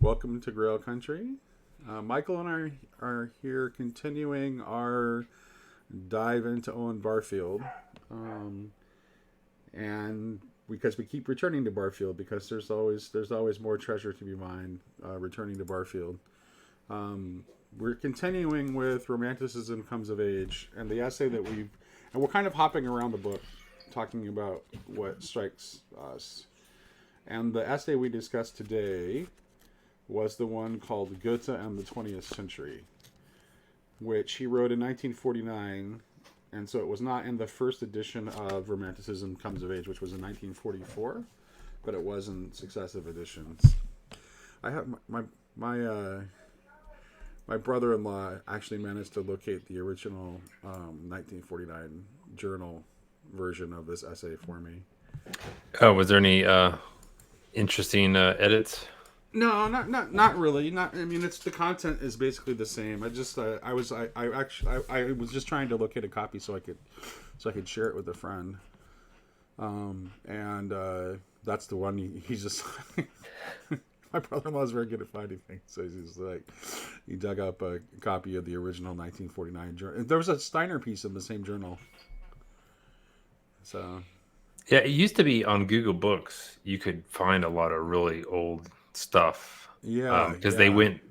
Welcome to Grail Country. Michael and I are here continuing our dive into Owen Barfield. Um, and because we keep returning to Barfield because there's always more treasure to be mined returning to Barfield. We're continuing with Romanticism Comes of Age and the essay that we're kind of hopping around the book talking about what strikes us. And the essay we discussed today was the one called Goethe and the 20th Century, which he wrote in 1949, and so it was not in the first edition of Romanticism Comes of Age, which was in 1944, but it was in successive editions. I have my brother-in-law actually managed to locate the original 1949 journal version of this essay for me. Oh, was there any interesting edits? No, not really. Not. I mean, it's the content is basically the same. I was just trying to locate a copy so I could share it with a friend. And that's the one he's just. My brother-in-law is very good at finding things, so he's like, he dug up a copy of the original 1949 journal. There was a Steiner piece in the same journal. So. Yeah, it used to be on Google Books. You could find a lot of really old stuff Yeah, because yeah,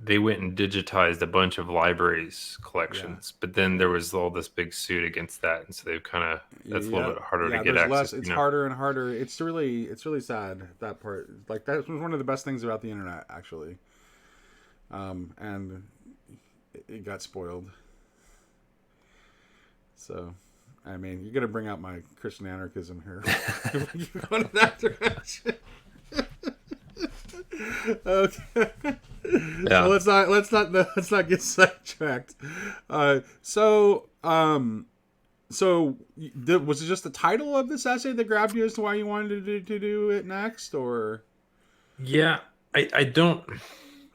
they went and digitized a bunch of libraries yeah. collections, but then there was all this big suit against that, and so they've kind of that's a little Yeah, bit harder to yeah. get There's access. less. It's harder and harder. It's really sad that part. Like that was one of the best things about the internet, actually. And it got spoiled. So, I mean, you're gonna bring out my Christian anarchism here. You go in that direction. Okay. So Yeah, let's not get sidetracked. Uh, so um, was it just the title of this essay that grabbed you as to why you wanted to do it next, or? yeah. I don't.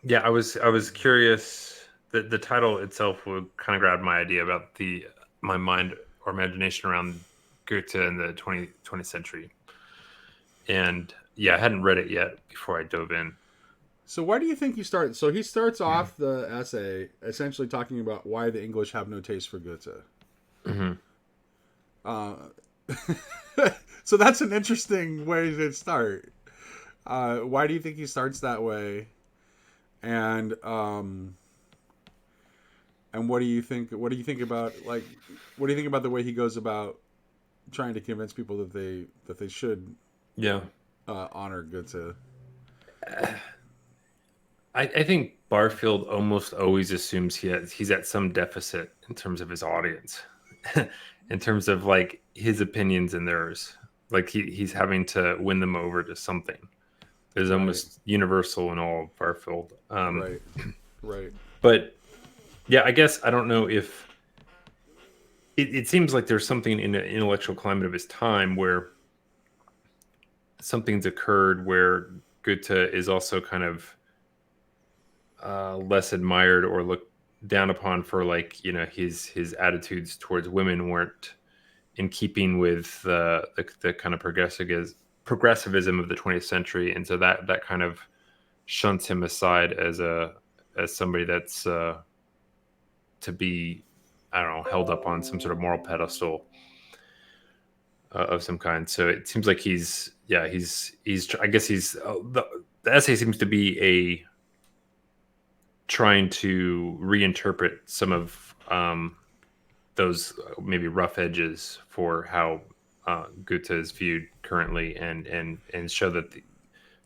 Yeah, I was curious. The title itself would kind of grab my idea about the my mind or imagination around Goethe in the 20th century. And yeah, I hadn't read it yet before I dove in. So why do you think he starts? So he starts off the essay essentially talking about why the English have no taste for Goethe. Hmm. Uh, so that's an interesting way to start. Why do you think he starts that way? And and what do you think? What do you think about what do you think about the way he goes about trying to convince people that they should Yeah. honor Goethe? I think Barfield almost always assumes he's at some deficit in terms of his audience, in terms of like his opinions and theirs. Like he's having to win them over to something. There's Right, almost universal in all of Barfield. right, right, But yeah, I guess I don't know if it seems like there's something in the intellectual climate of his time where something's occurred where Goethe is also kind of less admired or looked down upon for, like, his attitudes towards women weren't in keeping with the kind of progressivism of the 20th century, and so that kind of shunts him aside as somebody that's to be, I don't know, held up on some sort of moral pedestal of some kind. So it seems like he's I guess the essay seems to be a trying to reinterpret some of those maybe rough edges for how Goethe is viewed currently, and show that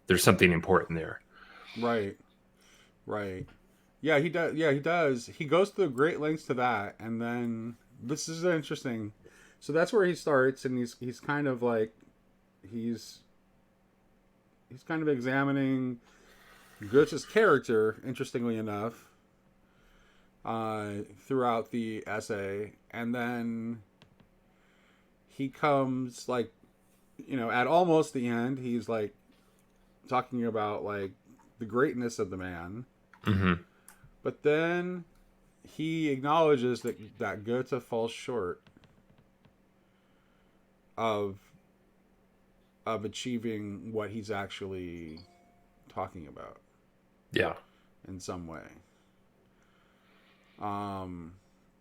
there's something important there. right, right. Yeah, he does. Yeah, he does. He goes through great lengths to that, and then this is interesting. So that's where he starts, and he's kind of like he's he's kind of examining Goethe's character, interestingly enough, throughout the essay, and then he comes like at almost the end, he's like talking about like the greatness of the man, Hmm. but then he acknowledges that Goethe falls short of achieving what he's actually talking about. Yeah. in some way.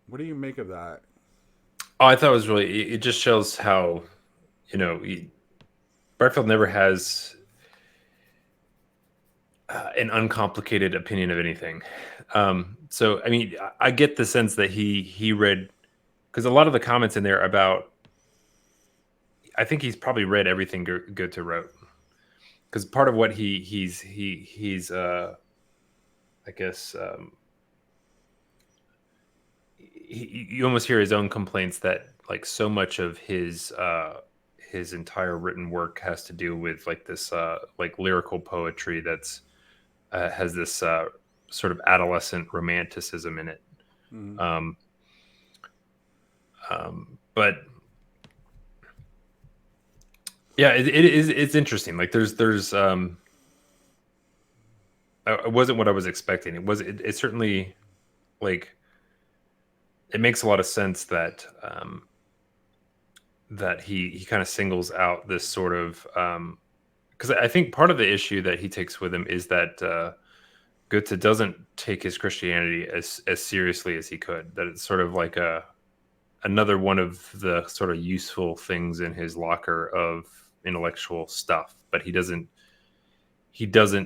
What do you make of that? Oh, I thought it was really. It just shows how, you know, Barfield never has an uncomplicated opinion of anything. So, I mean, I get the sense that he read, because a lot of the comments in there about, I think he's probably read everything Goethe wrote, because part of what he's I guess you almost hear his own complaints that like so much of his entire written work has to do with like this like lyrical poetry that's has this sort of adolescent romanticism in it. Mm-hmm. Um, but yeah, it's interesting. Like there's it wasn't what I was expecting. It certainly like it makes a lot of sense that that he kind of singles out this sort of because I think part of the issue that he takes with him is that Goethe doesn't take his Christianity as seriously as he could. That it's sort of like another one of the sort of useful things in his locker of intellectual stuff, but he doesn't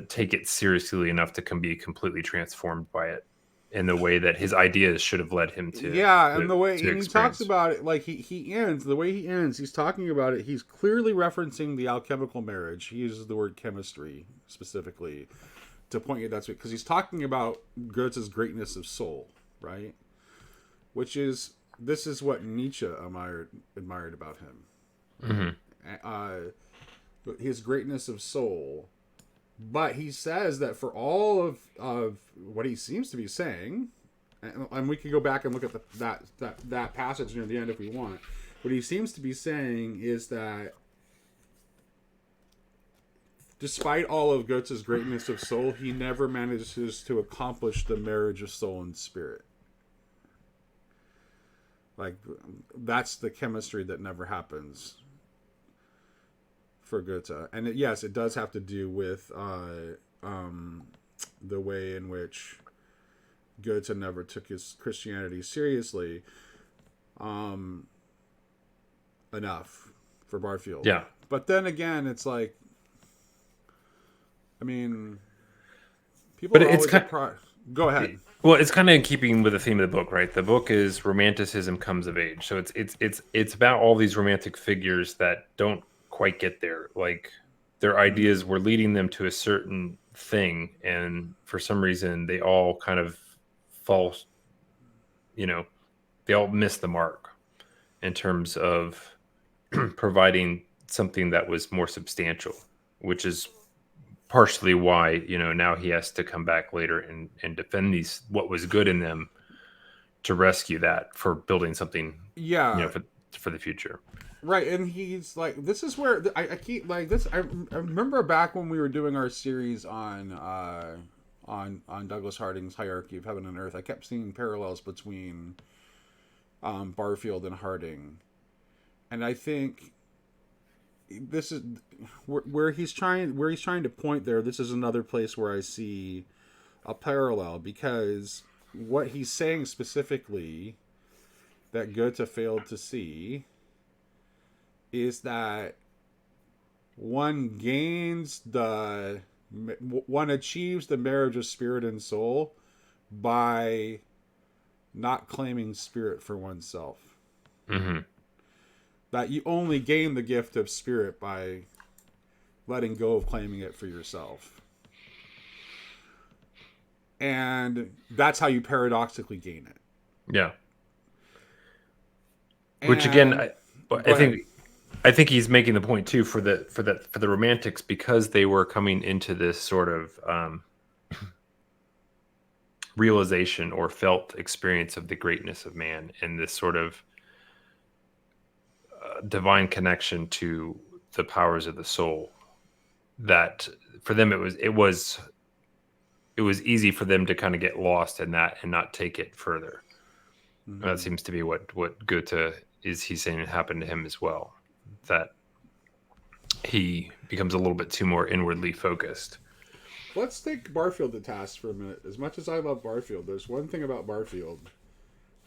take it seriously enough to be completely transformed by it in the way that his ideas should have led him Yeah, and the way to and he talks experience. about it, like he ends the way he ends. He's talking about it. He's clearly referencing the alchemical marriage. He uses the word chemistry specifically to point you that's because he's talking about Goethe's greatness of soul, right? Which is this is what Nietzsche admired about him. Hmm. His greatness of soul. But he says that for all of what he seems to be saying, and we can go back and look at that passage near the end if we want. What he seems to be saying is that despite all of Goethe's greatness of soul, he never manages to accomplish the marriage of soul and spirit. Like that's the chemistry that never happens for Goethe, and yes, it does have to do with the way in which Goethe never took his Christianity seriously enough for Barfield. Yeah. But then again, it's like, I mean, people But are it's always kind Go ahead. well, it's kind of in keeping with the theme of the book, right? The book is Romanticism Comes of Age. So it's about all these romantic figures that don't quite get there. Like their ideas were leading them to a certain thing, and for some reason they all kind of fall, you know, they all miss the mark in terms of providing something that was more substantial, which is partially why, you know, now he has to come back later and defend these what was good in them to rescue that for building something, you know, Yeah, for the future. right. And he's like, this is where I keep like this. I remember back when we were doing our series on Douglas Harding's Hierarchy of Heaven and Earth. I kept seeing parallels between Barfield and Harding, and I think this is where he's trying to point there. This is another place where I see a parallel because what he's saying specifically that Goethe failed to see is that one achieves the marriage of spirit and soul by not claiming spirit for oneself. Mm-hmm. That you only gain the gift of spirit by letting go of claiming it for yourself. And that's how you paradoxically gain it. Yeah. Which again, And I go ahead. I think he's making the point too for the romantics, because they were coming into this sort of realization or felt experience of the greatness of man and this sort of divine connection to the powers of the soul, that for them it was easy for them to kind of get lost in that and not take it further. That seems to be what Goethe is. He's saying it happened to him as well, that he becomes a little bit too more inwardly focused. let's take Barfield to task for a minute. As much as I love Barfield, there's one thing about Barfield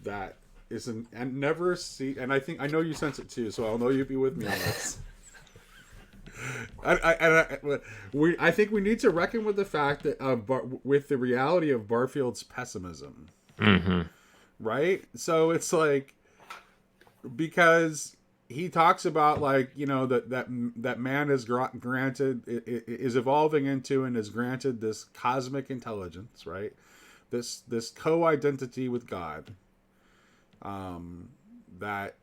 that isn't and never see, and I know you sense it too, so I'll know you'll be with me on this. I think we need to reckon with the fact that with the reality of Barfield's pessimism, Mm-hmm. right? So it's like because he talks about like that man is granted is evolving into and is granted this cosmic intelligence, right? This co-identity with God, that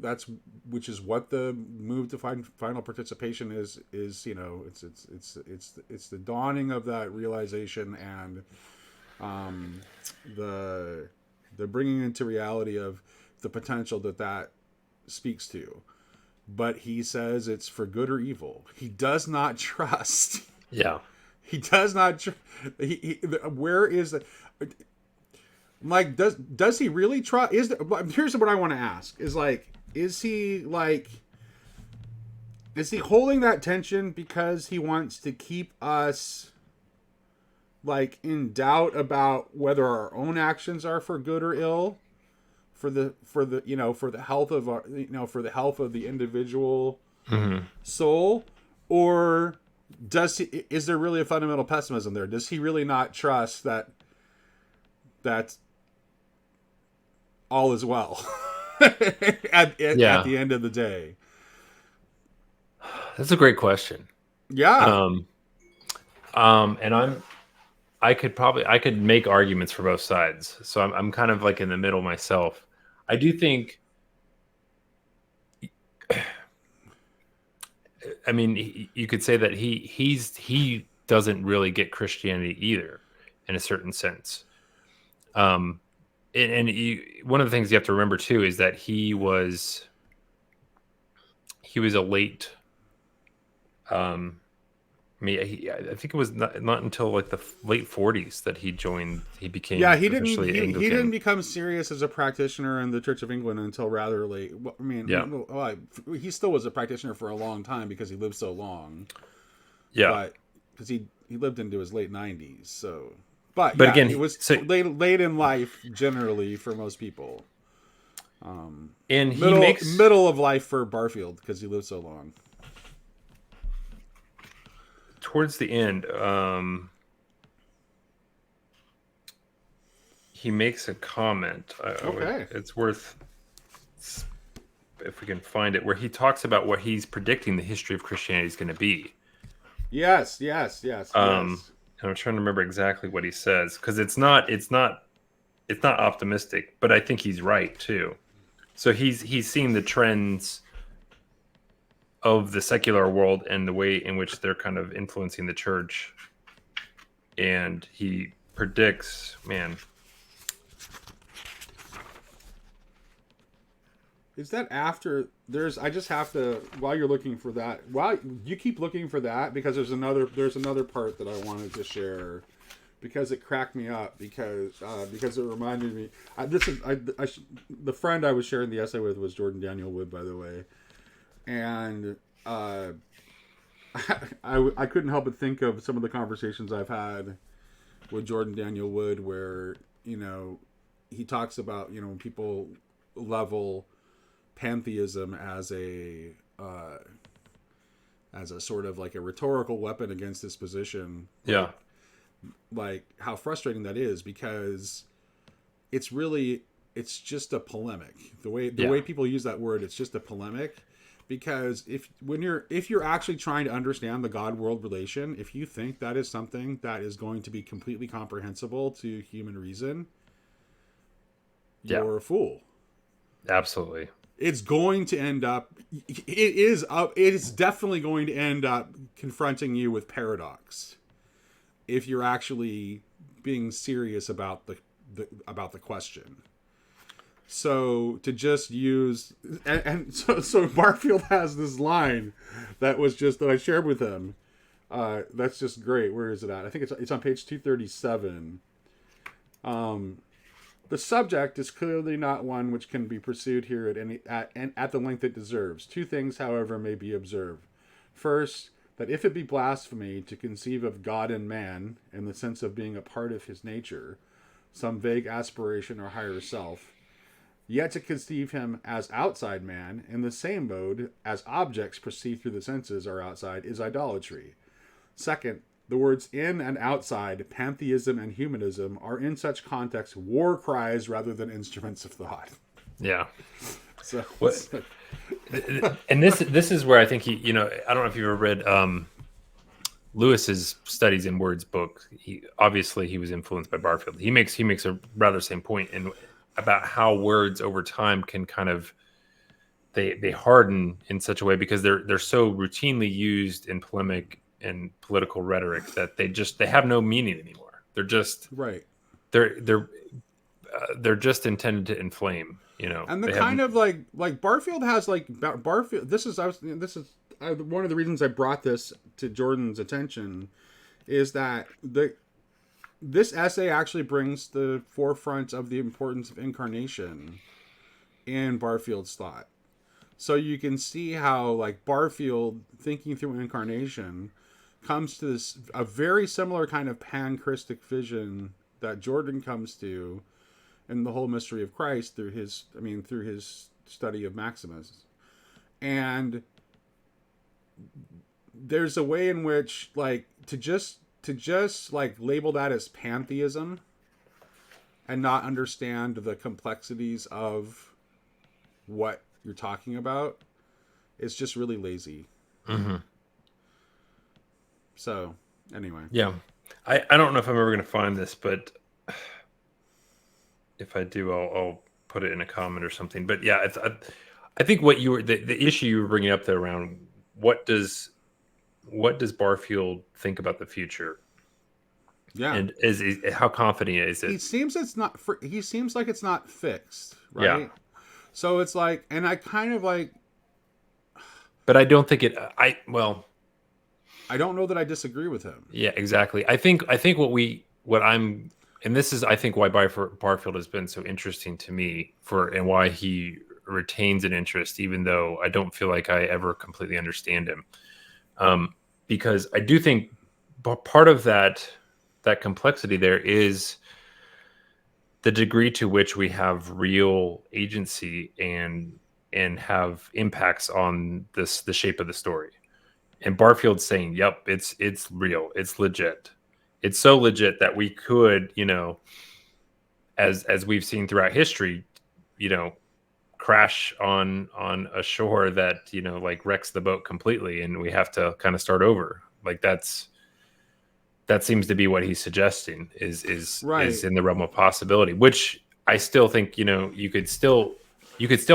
that's which is what the move to final participation is it's the dawning of that realization, and the bringing into reality of the potential that speaks to. But he says it's for good or evil. He does not trust. Yeah. He does not. Where is the like? Does he really trust? Here's what I want to ask: is he holding that tension because he wants to keep us like in doubt about whether our own actions are for good or ill, for the health of our for the health of the individual soul, or is there really a fundamental pessimism there? Does he really not trust that all is well at the end of the day? That's a great question. Yeah. And I could make arguments for both sides. So I'm kind of like in the middle myself. I do think, I mean, you could say that he doesn't really get Christianity either, in a certain sense. And one of the things you have to remember too is that he was a late. I think it was not until like the late 40s that he became officially Anglican. He didn't become serious as a practitioner in the Church of England until rather late. I mean, he still was a practitioner for a long time because he lived so long. Yeah, but because he lived into his late 90s. So, but again, it was late in life generally for most people. And middle of life for Barfield because he lived so long. Towards the end, he makes a comment. It's worth, if we can find it, where he talks about what he's predicting the history of Christianity is going to be. Yes. And I'm trying to remember exactly what he says because it's not optimistic, but I think he's right too. So he's seeing the trends of the secular world and the way in which they're kind of influencing the church. And he predicts, is that after I just have to, while you're looking for that, while you keep looking for that, because there's another part that I wanted to share because it cracked me up because it reminded me, the friend I was sharing the essay with was Jordan Daniel Wood, by the way. And I couldn't help but think of some of the conversations I've had with Jordan Daniel Wood where, he talks about, when people level pantheism as a sort of like a rhetorical weapon against this position. Like how frustrating that is because it's just a polemic. The way people use that word, it's just a polemic. Because if you're actually trying to understand the God-world relation, if you think that is something that is going to be completely comprehensible to human reason, you're a fool. Absolutely. It's going to end up. It is definitely going to end up confronting you with paradox if you're actually being serious about the question. So to just use so Barfield has this line that I shared with him. That's just great. Where is it at? I think it's on page 237. The subject is clearly not one which can be pursued here at the length it deserves. Two things, however, may be observed. First, that if it be blasphemy to conceive of God in man in the sense of being a part of his nature, some vague aspiration or higher self, yet to conceive him as outside man in the same mode as objects perceived through the senses are outside is idolatry. Second, the words in and outside, pantheism and humanism, are in such context war cries rather than instruments of thought. Yeah. So, What? And this is where I think he, I don't know if you've ever read Lewis's Studies in Words book. He was influenced by Barfield. He makes a rather same point about how words over time can kind of they harden in such a way because they're so routinely used in polemic and political rhetoric that they have no meaning anymore. They're just right. They're just intended to inflame, And the kind of like Barfield has Barfield. This is one of the reasons I brought this to Jordan's attention is that this essay actually brings the forefront of the importance of incarnation in Barfield's thought. So you can see how like Barfield thinking through incarnation comes to a very similar kind of pan-Christic vision that Jordan comes to in the whole mystery of Christ through his study of Maximus. And there's a way in which like to just like label that as pantheism and not understand the complexities of what you're talking about is just really lazy. Mm-hmm. So anyway, yeah, I don't know if I'm ever going to find this, but if I do, I'll put it in a comment or something. But yeah, I think what you were the issue you were bringing up there around what does Barfield think about the future? Yeah, and is how confident is it? He seems like it's not fixed, right? Yeah. So it's like, and I kind of like, but I don't think it. I don't know that I disagree with him. Yeah, exactly. I think and this is, I think, why Barfield has been so interesting to me and why he retains an interest, even though I don't feel like I ever completely understand him. Because I do think part of that complexity there is the degree to which we have real agency and have impacts on the shape of the story. And Barfield's saying, yep, it's real. It's legit. It's so legit that we could, as we've seen throughout history, crash on a shore that, like wrecks the boat completely and we have to kind of start over. Like that seems to be what he's suggesting is in the realm of possibility, which I still think, you could still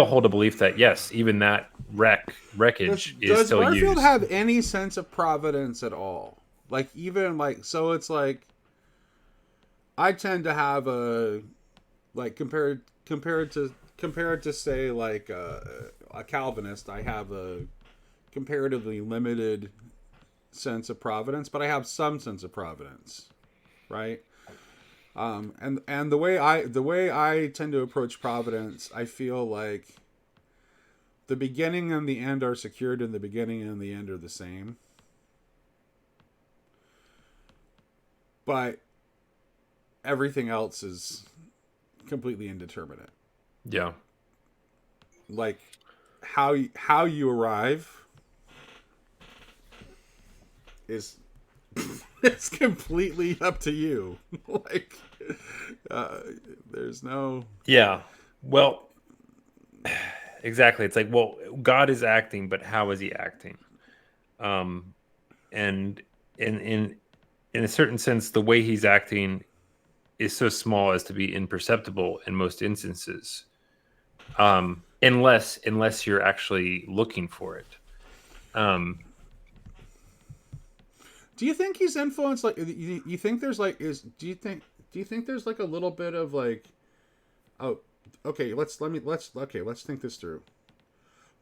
hold a belief that yes, even that wreckage is still used. Does Barfield have any sense of providence at all? Like even like, so it's like, I tend to have compared to say like a Calvinist, I have a comparatively limited sense of providence, but I have some sense of providence, right? And the way I tend to approach providence, I feel like the beginning and the end are secured, and the beginning and the end are the same. But everything else is completely indeterminate. Yeah. Like how you arrive is it's completely up to you. Like there's no. Yeah. Well, exactly. It's like, well, God is acting, but how is he acting? And in a certain sense, the way he's acting is so small as to be imperceptible in most instances, unless you're actually looking for it. Do you think he's influenced? Like, you think there's like do you think there's like a little bit of like, oh, okay, let's think this through.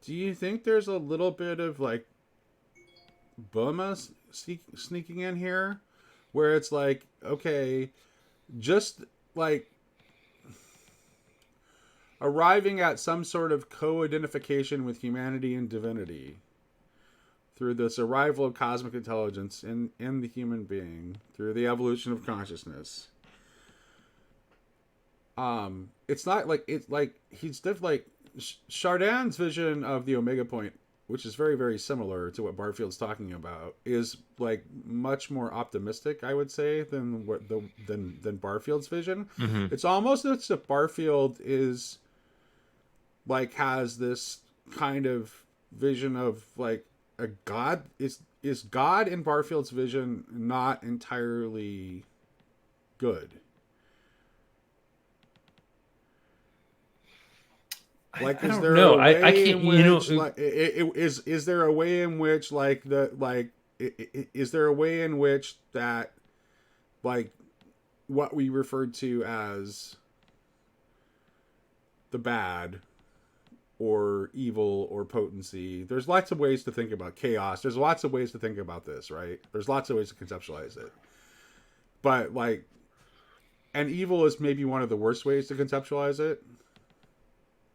Do you think there's a little bit of like Burma sneaking in here? Where it's like, okay, just like arriving at some sort of co-identification with humanity and divinity through this arrival of cosmic intelligence in the human being, through the evolution of consciousness. It's not like it's like like Chardin's vision of the Omega Point, which is very very similar to what Barfield's talking about, is like much more optimistic, I would say, than than Barfield's vision. Mm-hmm. It's almost as if Barfield is like has this kind of vision of like a god. Is God in Barfield's vision not entirely good? Like, I is don't there a know. I way can't. in which like is there a way in which like is there a way in which that like what we referred to as the bad or evil or potency, there's lots of ways to think about chaos, there's lots of ways to think about this, right? There's lots of ways to conceptualize it, but like, and evil is maybe one of the worst ways to conceptualize it,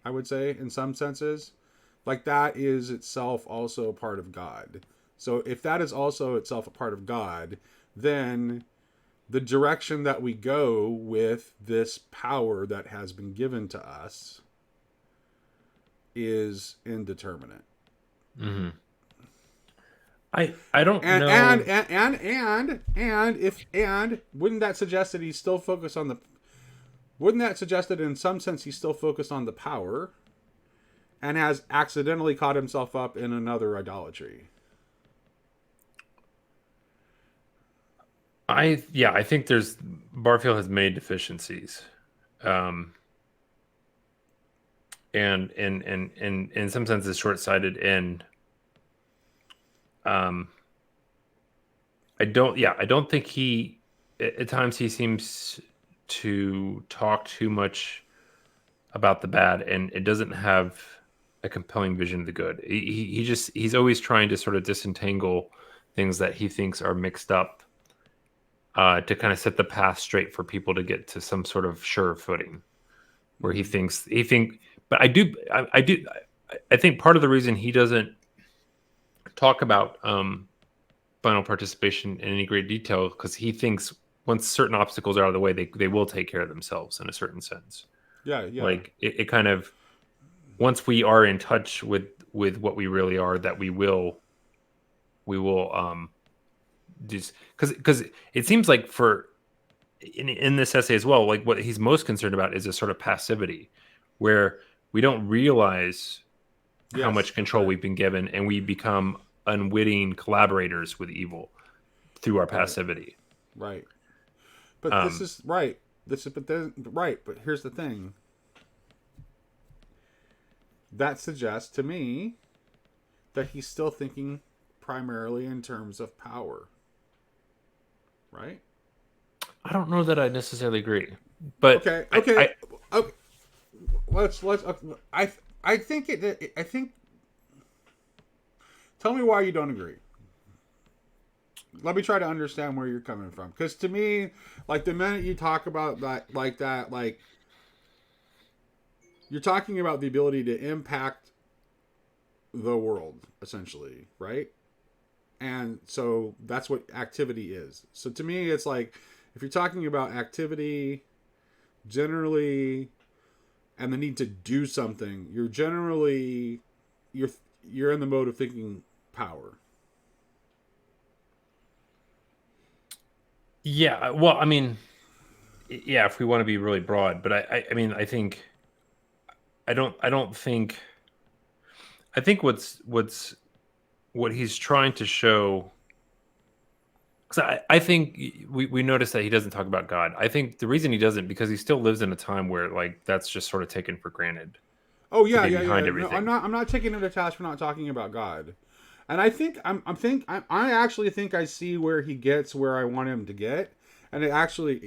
I would say, in some senses. Like, that is itself also a part of God. So if that is also itself a part of God, then the direction that we go with this power that has been given to us is indeterminate. Mm-hmm. I don't And know. and wouldn't that suggest that he's still focused on the, wouldn't that suggest that in some sense he's still focused on the power and has accidentally caught himself up in another idolatry? I think there's Barfield has many deficiencies, and in some sense is short-sighted, and I don't think he, at times he seems to talk too much about the bad, and it doesn't have a compelling vision of the good. He's always trying to sort of disentangle things that he thinks are mixed up, to kind of set the path straight for people to get to some sort of sure footing, where he think. But I think part of the reason he doesn't talk about final participation in any great detail, because he thinks once certain obstacles are out of the way, they will take care of themselves in a certain sense. Yeah. Like it kind of, once we are in touch with what we really are, that we will just, because it seems like for in this essay as well, like what he's most concerned about is a sort of passivity, where we don't realize how much control we've been given, and we become unwitting collaborators with evil through our passivity. Right. But this is right. But here's the thing. That suggests to me that he's still thinking primarily in terms of power. Right? I don't know that I necessarily agree, but okay. Let's. I think it. I think. Tell me why you don't agree. Let me try to understand where you're coming from, because to me, like, the minute you talk about that, like you're talking about the ability to impact the world, essentially, right? And so that's what activity is. So to me, it's like, if you're talking about activity generally and the need to do something, you're generally you're in the mode of thinking power. Yeah, well, I mean, yeah, if we want to be really broad, but I mean, I think I don't think, I think what he's trying to show, because I think we notice that he doesn't talk about God. I think the reason he doesn't, because he still lives in a time where, like, that's just sort of taken for granted. Oh yeah, to be yeah, behind yeah. everything. No, I'm not taking him to task for not talking about God. And I think I actually think I see where he gets where I want him to get, and it actually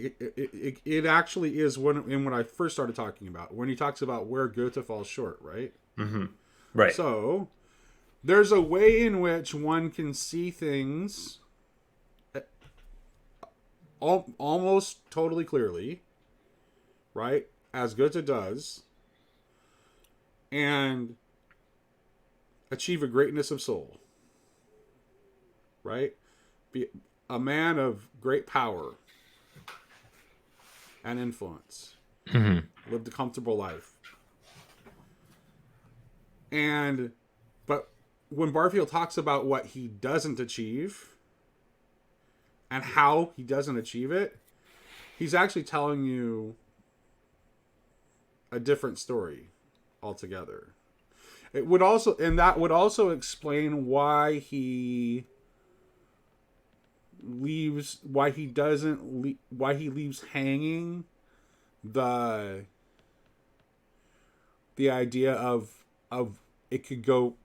is when I first started talking about, when he talks about where Goethe falls short, right? Mm-hmm. Right. So there's a way in which one can see things almost totally clearly, right, as Goethe does, and achieve a greatness of soul. right? Be a man of great power and influence, Hmm. lived a comfortable life. And but when Barfield talks about what he doesn't achieve and how he doesn't achieve it, he's actually telling you a different story altogether. It would also, and that would also explain why he leaves, why he doesn't, why he leaves hanging the idea of it could go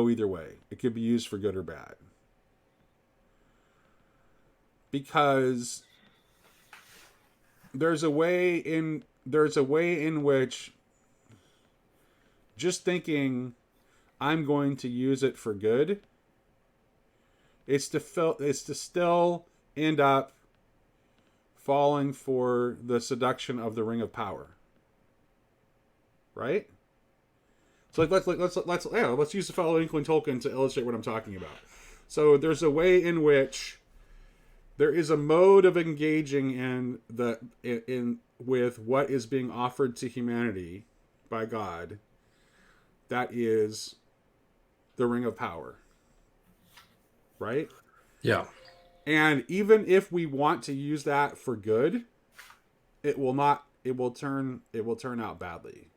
either way. It could be used for good or bad. Because there's a way in which just thinking I'm going to use it for good, it's to still end up falling for the seduction of the ring of power. Right? So let's use the fellow Inkling Tolkien to illustrate what I'm talking about. So there's a way in which there is a mode of engaging in with what is being offered to humanity by God that is the ring of power. Right? Yeah. And even if we want to use that for good, it will not it will turn out badly.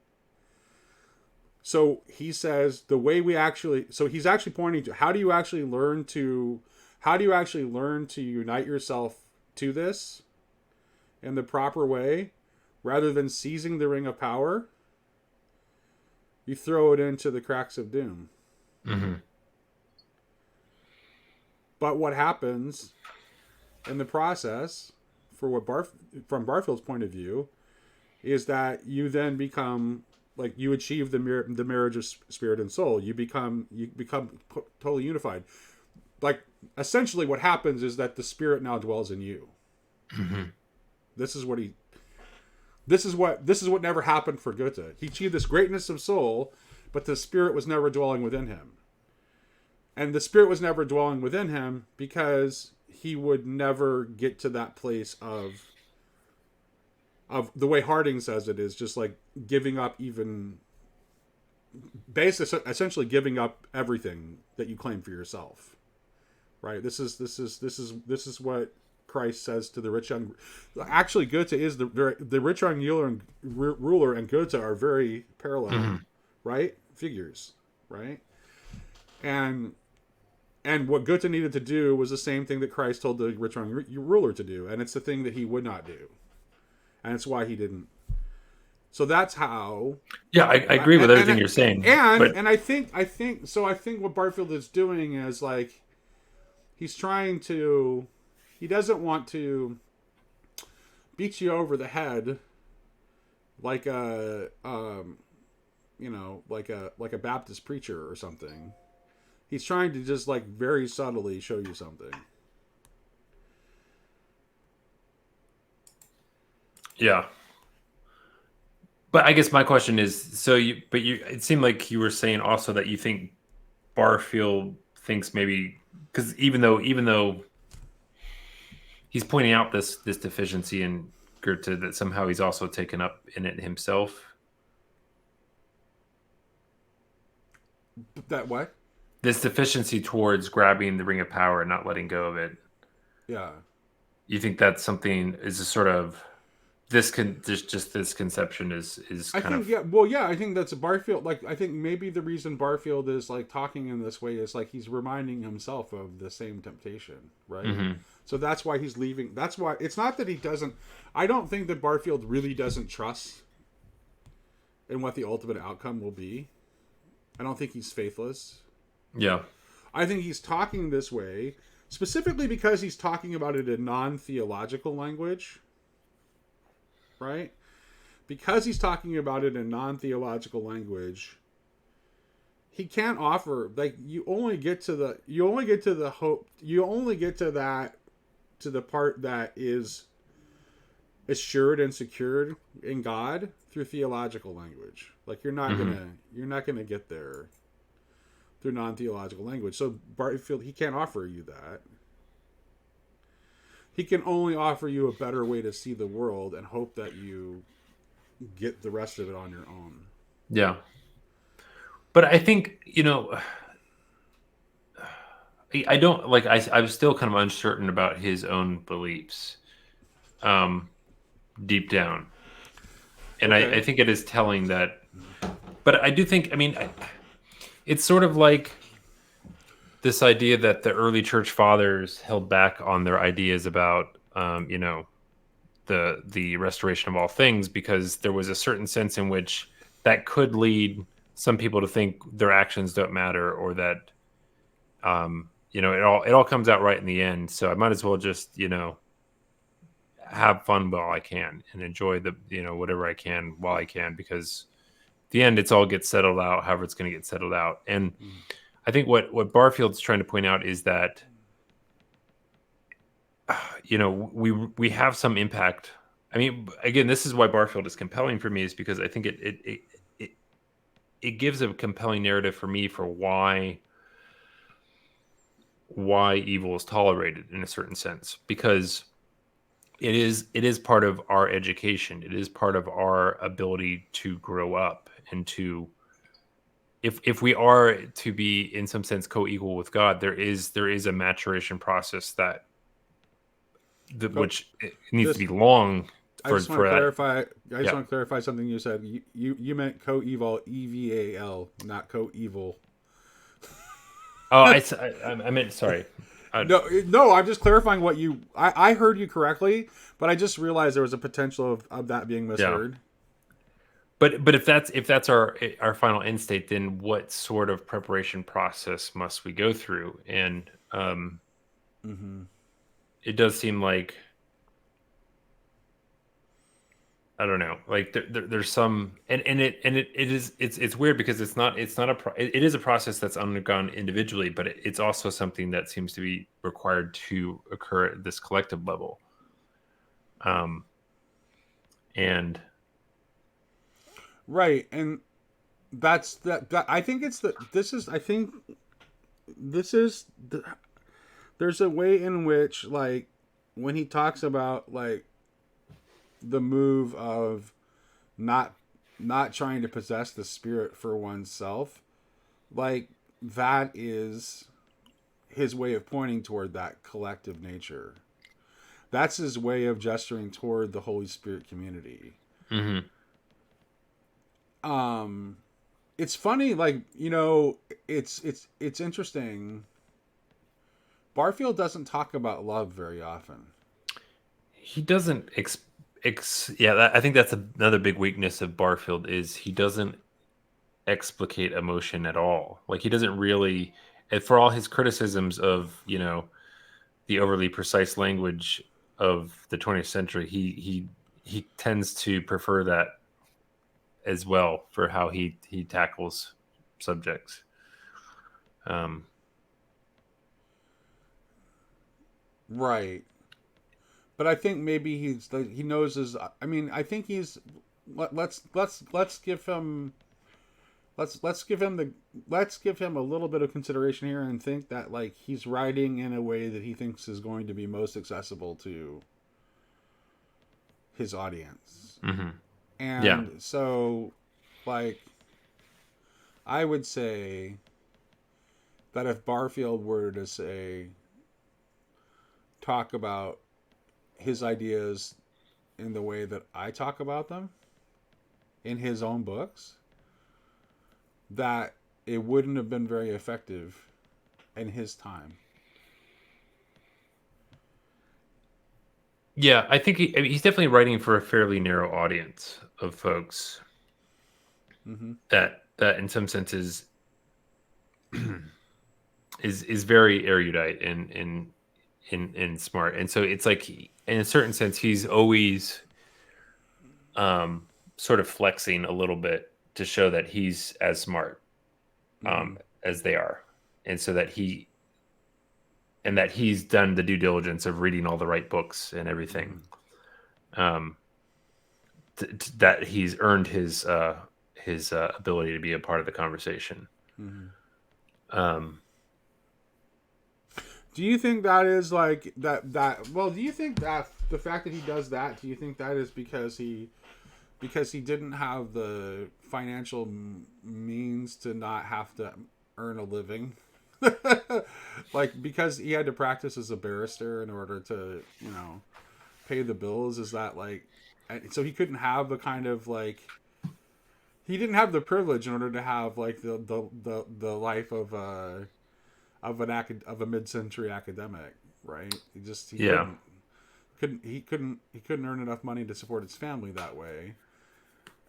So he says the way we actually, so he's actually pointing to how do you actually learn to unite yourself to this in the proper way rather than seizing the ring of power. You throw it into the cracks of doom. Hmm. But what happens in the process, from Barfield's point of view, is that you then become like you achieve the marriage of spirit and soul. You become totally unified. Like essentially, what happens is that the spirit now dwells in you. Hmm. This is what never happened for Goethe. He achieved this greatness of soul, but the spirit was never dwelling within him. And the spirit was never dwelling within him because he would never get to that place of the way Harding says it is just like giving up essentially giving up everything that you claim for yourself. Right? This is what Christ says to the rich young. Actually, Goethe is the rich young ruler and Goethe are very parallel, Hmm. right? Figures, right? And what Goethe needed to do was the same thing that Christ told the rich young ruler to do, and it's the thing that he would not do, and it's why he didn't. So that's how. Yeah, I agree with everything you're saying, but And I think what Barfield is doing is like he's trying to. He doesn't want to beat you over the head like like a Baptist preacher or something. He's trying to just like very subtly show you something. yeah. But I guess my question is, it seemed like you were saying also that you think Barfield thinks maybe because even though he's pointing out this deficiency in Goethe, that somehow he's also taken up in it himself. That what? This deficiency towards grabbing the ring of power and not letting go of it. Yeah. You think that's something is a sort of this conception is I kind think of I think that's a Barfield. Like I think maybe the reason Barfield is like talking in this way is like he's reminding himself of the same temptation, right? mm-hmm. So that's why he's leaving. That's why it's not that he doesn't. I don't think that Barfield really doesn't trust in what the ultimate outcome will be. I don't think he's faithless. Yeah. I think he's talking this way specifically because he's talking about it in non-theological language, right? Because he's talking about it in non-theological language, he can't offer like you only get to the part that is assured and secured in God through theological language. Like you're not Mm-hmm. gonna get there through non-theological language. So Barfield, he can't offer you that. He can only offer you a better way to see the world and hope that you get the rest of it on your own. Yeah. But I think, I don't like, I'm still kind of uncertain about his own beliefs, deep down. And I Okay. think it is telling that, but I do think, it's sort of like this idea that the early church fathers held back on their ideas about, the restoration of all things, because there was a certain sense in which that could lead some people to think their actions don't matter, or that it all comes out right in the end. So I might as well just have fun while I can and enjoy the whatever I can while I can, because at the end it's all gets settled out however it's going to get settled out. And I think what Barfield's trying to point out is that we have some impact. I mean, again, this is why Barfield is compelling for me, is because I think it gives a compelling narrative for me for why evil is tolerated in a certain sense, because it is part of our education. It is part of our ability to grow up and to, if we are to be in some sense co-equal with God, there is a maturation process So which it needs to this, be long I just want to for that. clarify. I just Yeah. want to clarify something you said. You meant co-eval, EVAL, not co-evil. Oh, I meant, sorry. No. I'm just clarifying what you. I heard you correctly, but I just realized there was a potential of that being Yeah. misheard. But if that's our final end state, then what sort of preparation process must we go through? And Mm-hmm. it does seem like, I don't know, like there's some, it's weird, because it is a process that's undergone individually, but it's also something that seems to be required to occur at this collective level. And Right, and that. I think it's the. This is. I think this is. There's a way in which, like, when he talks about, like, the move of not not trying to possess the spirit for oneself, like, that is his way of pointing toward that collective nature. That's his way of gesturing toward the Holy Spirit community. mhm. Um, it's funny, like, it's interesting. Barfield doesn't talk about love very often. He doesn't yeah, I think that's another big weakness of Barfield, is he doesn't explicate emotion at all. Like, he doesn't really, and for all his criticisms of, the overly precise language of the 20th century, he tends to prefer that as well for how he tackles subjects. Um, Right. But I think maybe he's like, he knows his. I mean, I think he's. Let's give him. Let's give him the. Let's give him a little bit of consideration here and think that, like, he's writing in a way that he thinks is going to be most accessible to his audience. mhm. Yeah. And so, like, I would say that if Barfield were to say, talk about his ideas in the way that I talk about them in his own books, that it wouldn't have been very effective in his time. Yeah, I think he's definitely writing for a fairly narrow audience of folks Mm-hmm. that in some senses is very erudite and smart. And so it's like, in a certain sense, he's always sort of flexing a little bit to show that he's as smart Mm-hmm. as they are, and so that he's done the due diligence of reading all the right books and everything. Mm-hmm. Um, that he's earned his ability to be a part of the conversation. Mm-hmm. Um, Do you think that is like well, do you think that the fact that he does that, do you think that is because he didn't have the financial means to not have to earn a living? Like because he had to practice as a barrister in order to, pay the bills, is that like, so he couldn't have the kind of like, he didn't have the privilege in order to have like the life of a mid-century academic, right? He yeah, couldn't earn enough money to support his family that way.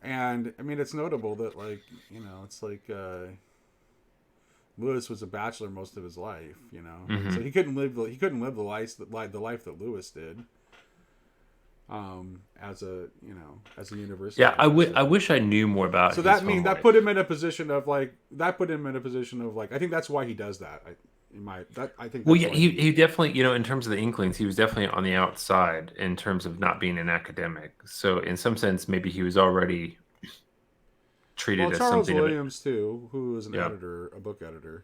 And I mean, it's notable that like, it's like Lewis was a bachelor most of his life, and so hmm he couldn't live the life that Lewis did, as a university yeah. I professor. wish I knew more about So his that home mean that life. put him in a position of like I think that's why he does that. I think Well, that's yeah, why he definitely, in terms of the Inklings, he was definitely on the outside in terms of not being an academic. So, in some sense, maybe he was already well, treated as Charles something of it. Williams too, who was Yeah, a book editor,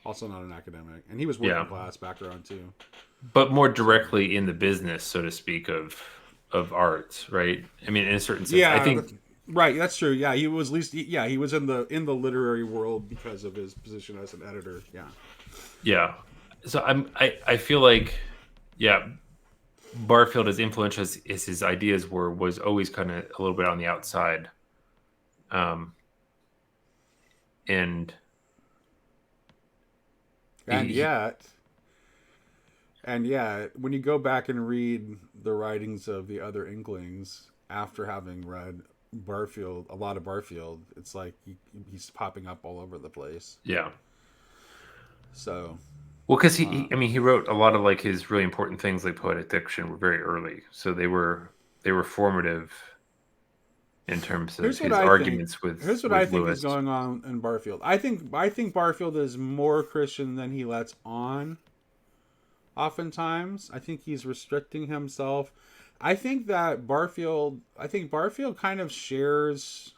also not an academic, and he was working yeah, class background too. but more So directly in the business, so to speak, of art, right? I mean, in a certain sense, I yeah, think. right, that's true. Yeah, he was at least yeah he was in the literary world because of his position as an editor. Yeah, Yeah. So I feel like, yeah, Barfield, as influential as his ideas were, was always kind of a little bit on the outside. Um, and and he yet when you go back and read the writings of the other Inklings after having read Barfield, a lot of Barfield, it's like he's popping up all over the place. yeah. So, Well, because uh, I mean, he wrote a lot of like his really important things, like poetic diction, were very early, so they were formative in terms of here's what his I think. arguments Here's what I with think is Lewis. going on in Barfield. I think Barfield is more Christian than he lets on. Oftentimes, I think he's restricting himself. I think Barfield kind of shares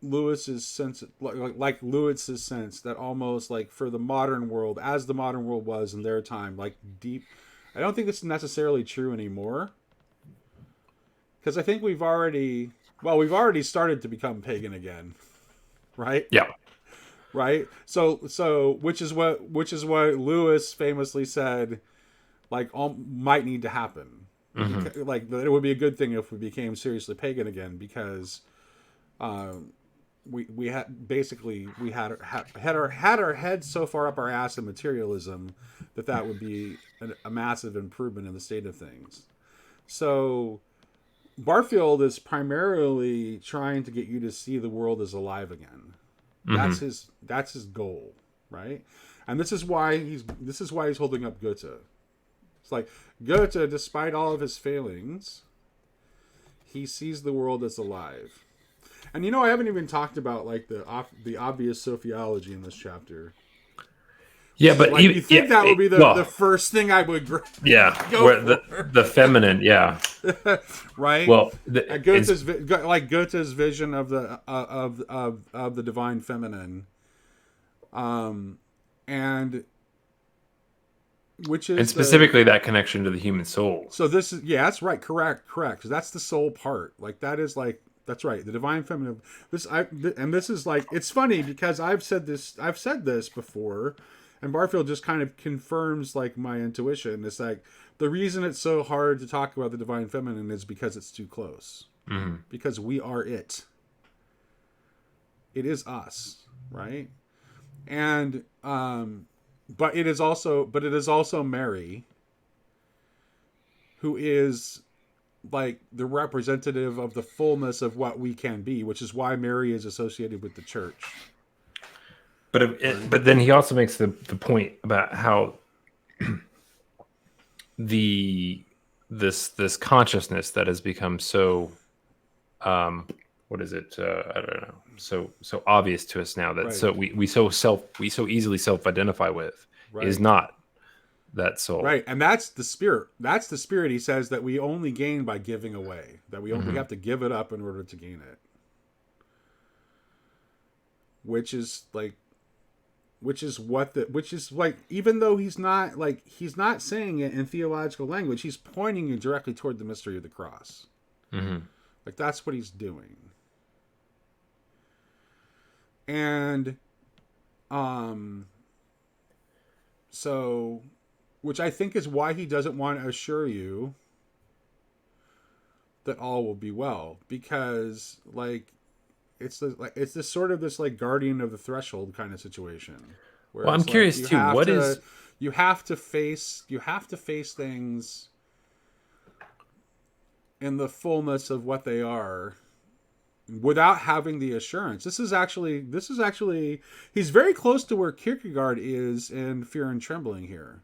Lewis's sense, like Lewis's sense that almost like for the modern world, as the modern world was in their time, like deep. I don't think this is necessarily true anymore because I think we've already started to become pagan again, right? Yeah. Right. So which is what Lewis famously said, like all might need to happen. hmm Like it would be a good thing if we became seriously pagan again because um, we had basically we had our heads so far up our ass in materialism that would be a massive improvement in the state of things. So Barfield is primarily trying to get you to see the world as alive again. hmm That's his goal, right? And this is why he's holding up Goethe. It's like Goethe, despite all of his failings, he sees the world as alive. And I haven't even talked about like the obvious sociology in this chapter. Yeah, but Like you yeah, think that would be the well, first thing I would yeah, go where for, the feminine, yeah. right? Well, it's Goethe's vision of the divine feminine, um, and which and is the specifically that connection to the human soul. so this is yeah that's right correct because that's the soul part like that is like that's right the divine feminine and this is like it's funny because I've said this before and Barfield just kind of confirms like my intuition. It's like the reason it's so hard to talk about the divine feminine is because it's too close, hmm because we are it is us, right? And but it is also Mary, who is like the representative of the fullness of what we can be, which is why Mary is associated with the church, right? But then he also makes the point about how the this consciousness that has become so um what is it, I don't know, so obvious to us now, that Right, so we so easily self-identify with, is right, not that soul. right. And that's the spirit. That's the spirit. He says that we only gain by giving away. That we hmm have to give it up in order to gain it. which is like which is like, even though he's not saying it in theological language, he's pointing you directly toward the mystery of the cross. Mm-hmm. Like, that's what he's doing. And so, which I think is why he doesn't want to assure you that all will be well, because like it's this sort of this like guardian of the threshold kind of situation, where Well, I'm it's like curious too. you have to face things in the fullness of what they are, without having the assurance. This is actually he's very close to where Kierkegaard is in Fear and Trembling here.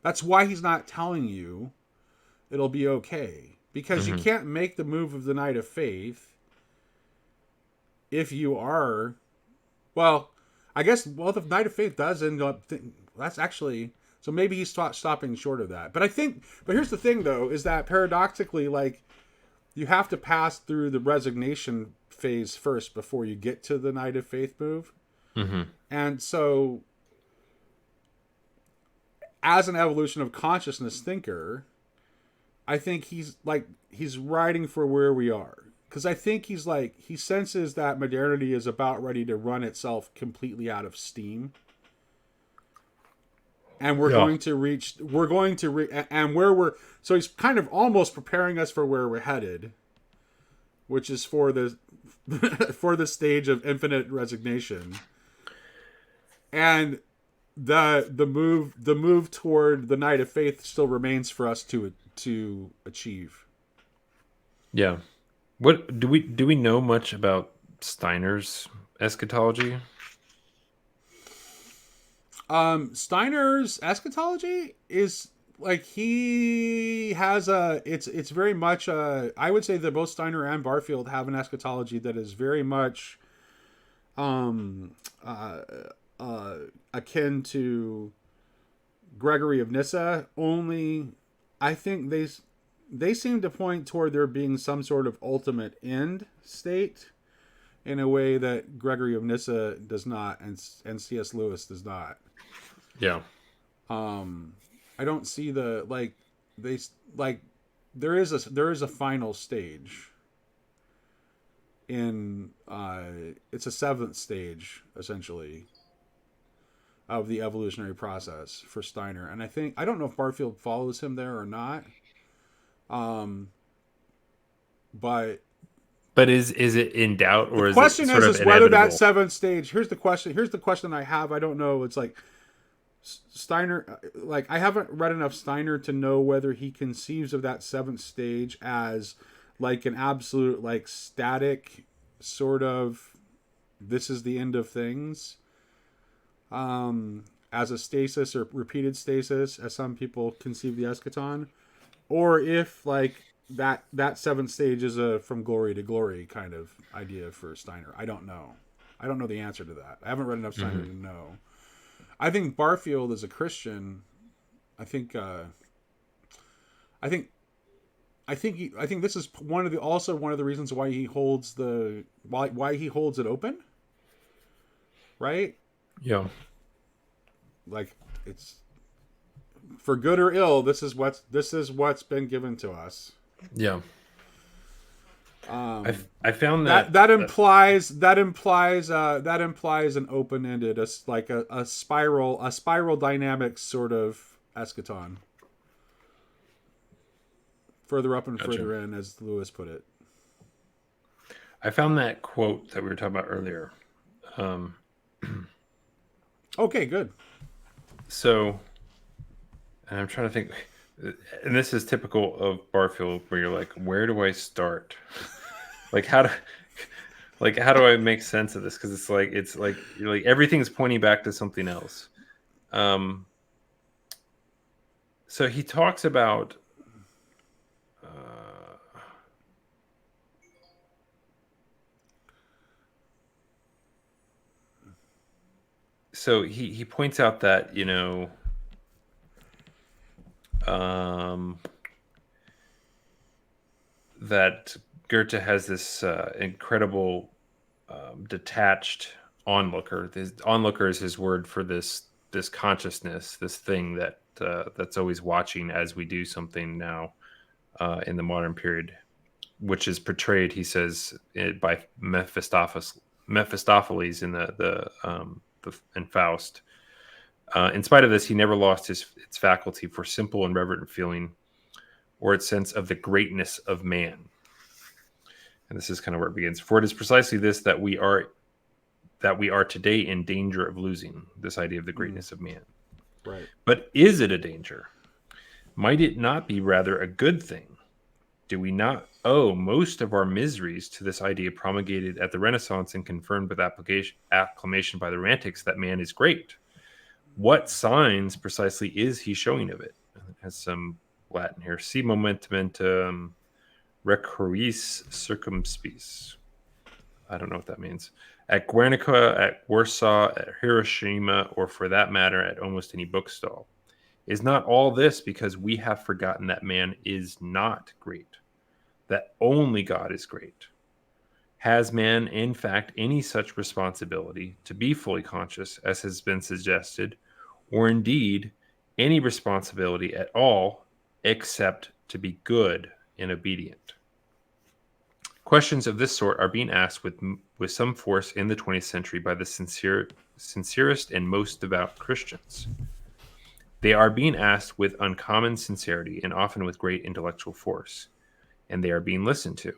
That's why he's not telling you it'll be okay, because you Mm-hmm. can't make the move of the Knight of Faith if you are, well, I guess, well, the Knight of Faith does end up, that's actually, so maybe he's stopping short of that. But here's the thing though, is that paradoxically, like, you have to pass through the resignation phase first before you get to the Knight of Faith move. Mm-hmm. And so, as an evolution of consciousness thinker, I think he's riding for where we are. Because I think he senses that modernity is about ready to run itself completely out of steam. And so he's kind of almost preparing us for where we're headed, which is for the for the stage of infinite resignation. And the move toward the Knight of Faith still remains for us to achieve. Yeah. What do we know much about Steiner's eschatology? Steiner's eschatology is like, he has it's very much I would say that both Steiner and Barfield have an eschatology that is very much um uh, akin to Gregory of Nyssa, only I think they seem to point toward there being some sort of ultimate end state in a way that Gregory of Nyssa does not, and C.S. Lewis does not. Yeah. I don't see the they like there is a final stage in it's a seventh stage essentially of the evolutionary process for Steiner, and I don't know if Barfield follows him there or not. But is it in doubt, the or is it question sort of is whether that inevitable? seventh stage. Here's the question I have. I don't know. It's like Steiner. Like, I haven't read enough Steiner to know whether he conceives of that seventh stage as like an absolute, like, static sort of, this is the end of things, as a stasis or repeated stasis, as some people conceive the eschaton, or if like that seventh stage is a from glory to glory kind of idea for Steiner. I don't know. I don't know the answer to that. I haven't read enough Steiner to know. I think Barfield is a Christian. I think this is one of the reasons why he holds why he holds it open. Right? Yeah. Like, it's for good or ill, this is what's been given to us. Yeah. I found that that implies an open-ended, a spiral dynamic sort of eschaton. Further up and further in, as Lewis put it. I found that quote that we were talking about earlier. Okay, good. So, and I'm trying to think, and this is typical of Barfield, where you're like, where do I start? Like, how do I make sense of this? Because it's like you're like, everything's pointing back to something else. So he talks about so he points out that, that Goethe has this incredible detached, onlooker. This onlooker is his word for this consciousness, this thing that that's always watching as we do something now in the modern period, which is portrayed, he says, by Mephistopheles in the in Faust. In spite of this, he never lost its faculty for simple and reverent feeling, or its sense of the greatness of man. And this is kind of where it begins. For it is precisely this that we are today in danger of losing, this idea of the greatness of man. Right. But is it a danger? Might it not be rather a good thing? Do we not owe most of our miseries to this idea promulgated at the Renaissance and confirmed with acclamation by the Romantics that man is great? What signs precisely is he showing of it? It has some Latin here. Si momentum requiris circumspice. I don't know what that means. At Guernica, at Warsaw, at Hiroshima, or for that matter, at almost any bookstall. Is not all this because we have forgotten that man is not great, that only God is great? Has man, in fact, any such responsibility to be fully conscious as has been suggested, or indeed any responsibility at all except to be good and obedient? Questions of this sort are being asked with some force in the 20th century by the sincerest and most devout Christians. They are being asked with uncommon sincerity and often with great intellectual force, and they are being listened to.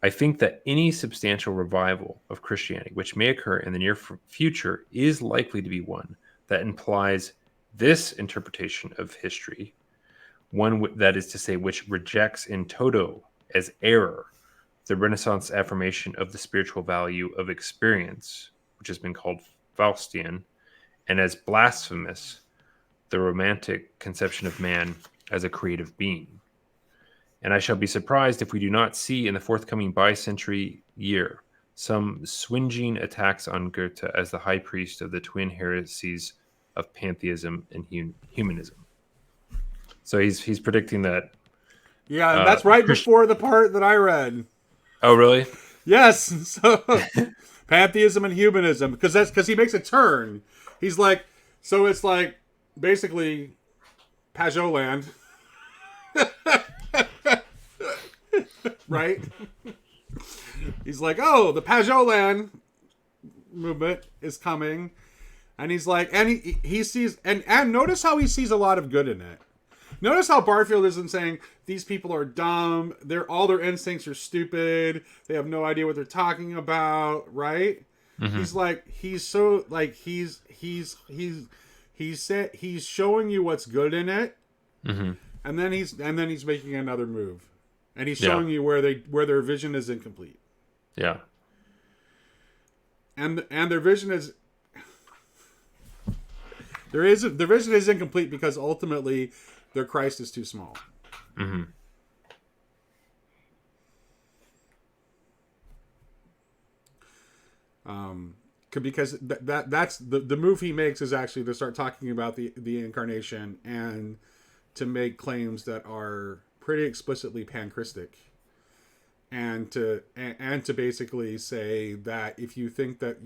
I think that any substantial revival of Christianity, which may occur in the near future, is likely to be one that implies this interpretation of history, one that is to say, which rejects in toto as error the Renaissance affirmation of the spiritual value of experience, which has been called Faustian, and as blasphemous the Romantic conception of man as a creative being. And I shall be surprised if we do not see in the forthcoming bi-century year some swinging attacks on Goethe as the high priest of the twin heresies of pantheism and humanism. So he's predicting that. Yeah, and that's right before the part that I read. Oh, really? Yes. So pantheism and humanism, because he makes a turn. He's like, so it's like basically Pajot land. Right? He's like, oh, the Pajot land movement is coming. And he's like, and he sees, and notice how he sees a lot of good in it. Notice how Barfield isn't saying these people are dumb. All their instincts are stupid. They have no idea what they're talking about, right? Mm-hmm. He's like, he's showing you what's good in it, mm-hmm. and then he's making another move, and he's showing you where their vision is incomplete. Yeah, and their vision is. Their vision is incomplete because ultimately their Christ is too small. Mm-hmm. Because that's the move he makes is actually to start talking about the incarnation and to make claims that are pretty explicitly panchristic, and to basically say that if you think that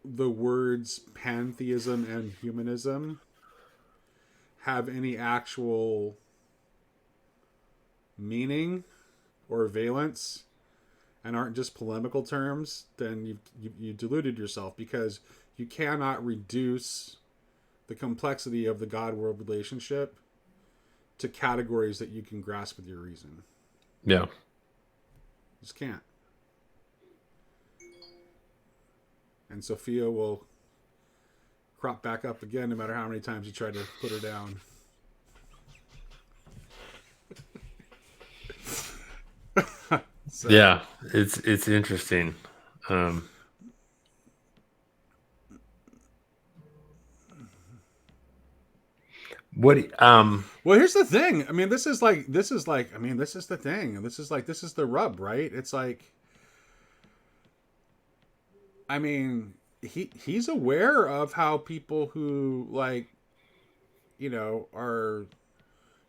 the words pantheism and humanism have any actual meaning or valence and aren't just polemical terms, then you deluded yourself, because you cannot reduce the complexity of the God-world relationship to categories that you can grasp with your reason. Yeah. You just can't. And Sophia will crop back up again no matter how many times you try to put her down. So. Yeah, it's interesting. Well, here's the thing. I mean, this is the thing. This is the rub, right? It's like, I mean, he's aware of how people who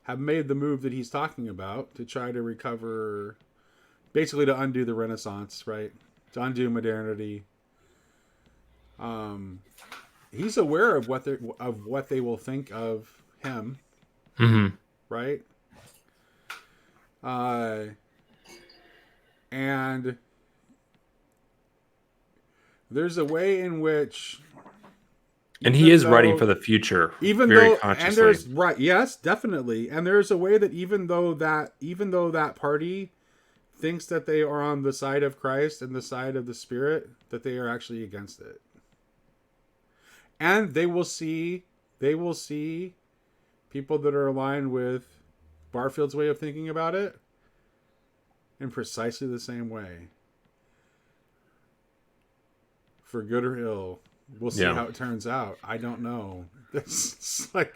have made the move that he's talking about to try to recover basically to undo the Renaissance, right? To undo modernity. He's aware of what they will think of him, Mm-hmm. right? And there's a way in which, And he is writing for though, the future even very though, and consciously. there's right, yes, definitely, and there's a way that even though that party thinks that they are on the side of Christ and the side of the Spirit, that they are actually against it, and they will see people that are aligned with Barfield's way of thinking about it in precisely the same way. For good or ill, we'll see Yeah. how it turns out. I don't know. It's like,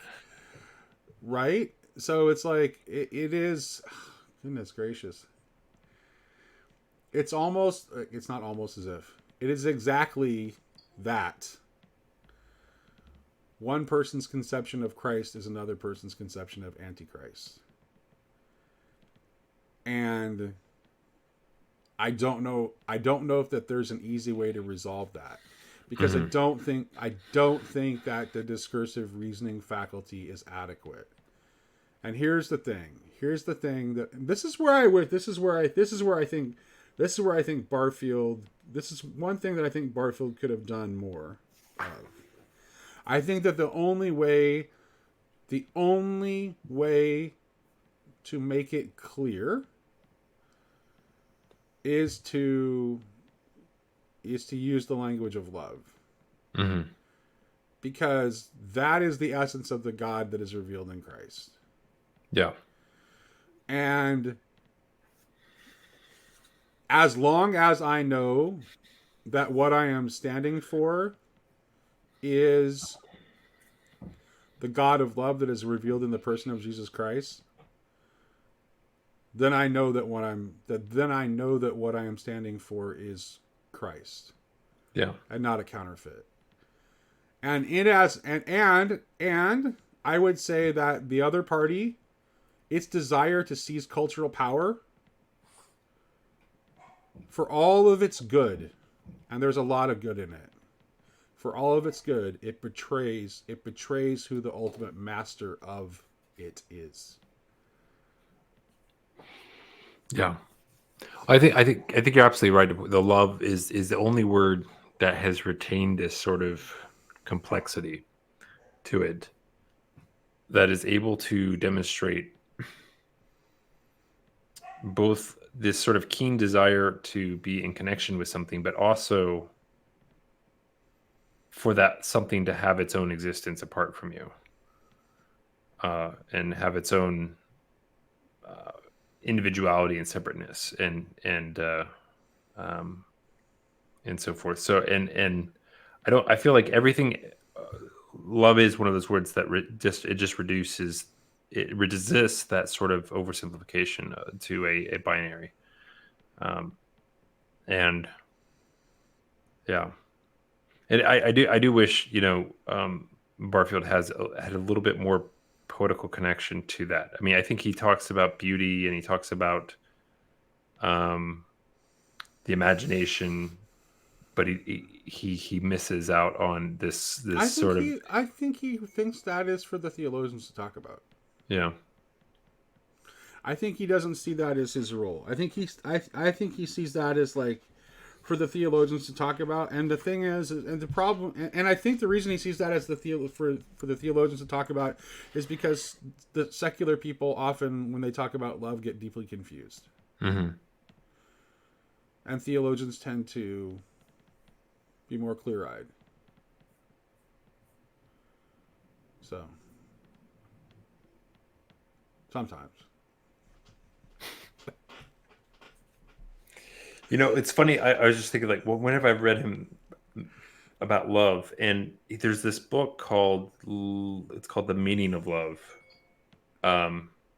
right? So it's like, it is, goodness gracious. It's not almost as if. It is exactly that. One person's conception of Christ is another person's conception of Antichrist. And I don't know if that there's an easy way to resolve that, because Mm-hmm. I don't think that the discursive reasoning faculty is adequate. And here's the thing. That this is where I think Barfield. This is one thing that I think Barfield could have done more of. I think that the only way to make it clear is to use the language of love. Mm-hmm. Because that is the essence of the God that is revealed in Christ. Yeah. And as long as I know that what I am standing for is the God of love that is revealed in the person of Jesus Christ, then I know that what I am standing for is Christ. Yeah. And not a counterfeit. And and I would say that the other party, its desire to seize cultural power, for all of its good, and there's a lot of good in it, for all of its good, it betrays who the ultimate master of it is. Yeah. I think you're absolutely right. The love is the only word that has retained this sort of complexity to it, that is able to demonstrate both this sort of keen desire to be in connection with something, but also for that something to have its own existence apart from you, and have its own individuality and separateness, and so forth. So and I feel like everything, love is one of those words that it resists that sort of oversimplification to a binary, and yeah, and I do wish, Barfield had a little bit more poetical connection to that. I mean, I think he talks about beauty, and he talks about the imagination, but he misses out on this sort of. I think he thinks that is for the theologians to talk about. Yeah. I think he doesn't see that as his role. I think he sees that as like for the theologians to talk about. And the thing is, and the problem, and I think the reason he sees that as for the theologians to talk about is because the secular people often, when they talk about love, get deeply confused. Mm-hmm. And theologians tend to be more clear-eyed. So sometimes. It's funny. I was just thinking, like, well, when have I read him about love? And there's this book called The Meaning of Love.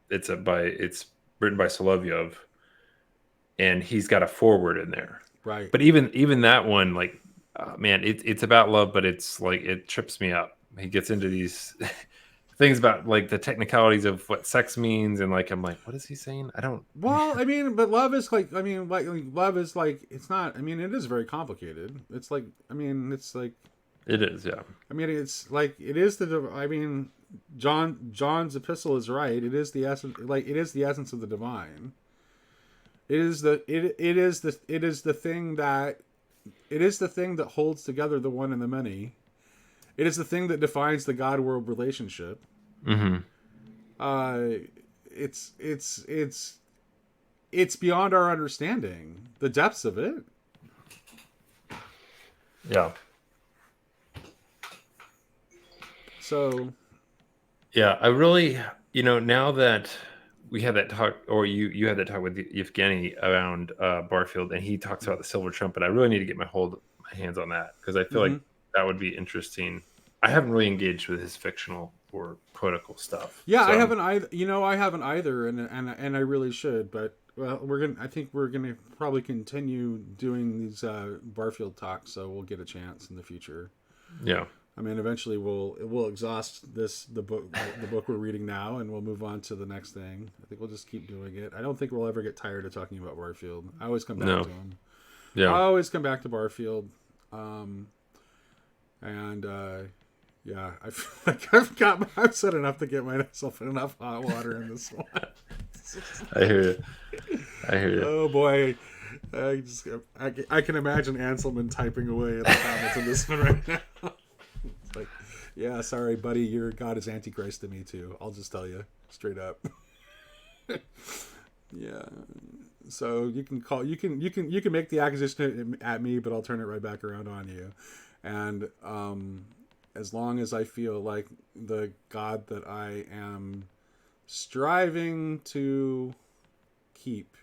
It's written by Solovyov, and he's got a foreword in there. Right. But even that one, like, man, it's about love, but it's like, it trips me up. He gets into these things about like the technicalities of what sex means, and like I'm like, what is he saying? I don't. Well, I mean, but love is like, I mean, like love is like, it's not. I mean, it is very complicated. It's like, I mean, it's like, It is, yeah. I mean, it's like it is the. I mean, John's epistle is right. It is the essence. Like it is the essence of the divine. It is the thing that it is the thing that holds together the one and the many. It is the thing that defines the God world relationship. Mm-hmm. It's beyond our understanding. The depths of it. Yeah. So. Yeah, I really, now that we had that talk, or you had that talk with Yevgeny around Barfield, and he talks about the silver trumpet. I really need to get my hands on that, because I feel like that would be interesting. I haven't really engaged with his fictional or poetical stuff. Yeah, so. I haven't either. I haven't either, and I really should. But well, I think we're gonna probably continue doing these Barfield talks, so we'll get a chance in the future. Yeah. I mean, eventually we'll exhaust the book we're reading now, and we'll move on to the next thing. I think we'll just keep doing it. I don't think we'll ever get tired of talking about Barfield. I always come back to him. Yeah, I always come back to Barfield, yeah, I feel like I've said enough to get myself in enough hot water in this one. I hear you. Oh boy. I can imagine Anselman typing away in the comments in this one right now. It's like, yeah, sorry, buddy, your God is Antichrist to me too. I'll just tell you straight up. Yeah. So you can make the accusation at me, but I'll turn it right back around on you. And as long as I feel like the God that I am striving to keep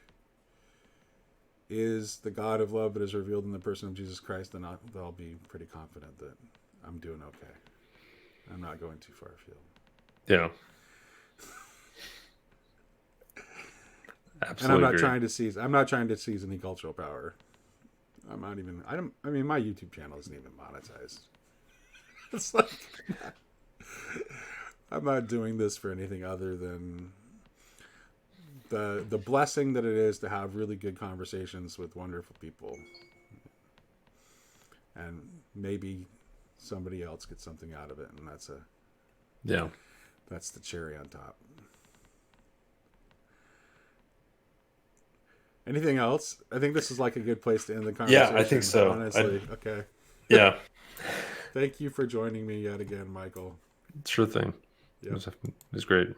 is the God of love that is revealed in the person of Jesus Christ, then I'll be pretty confident that I'm doing okay. I'm not going too far afield. Yeah. Absolutely. And I'm not trying to seize any cultural power. I mean, my YouTube channel isn't even monetized. It's like, I'm not doing this for anything other than the blessing that it is to have really good conversations with wonderful people, and maybe somebody else gets something out of it, and that's the cherry on top. Anything else? I think this is like a good place to end the conversation. Yeah, I think so. Honestly, okay. Yeah. Thank you for joining me yet again, Michael. Sure thing. Yep. It was great.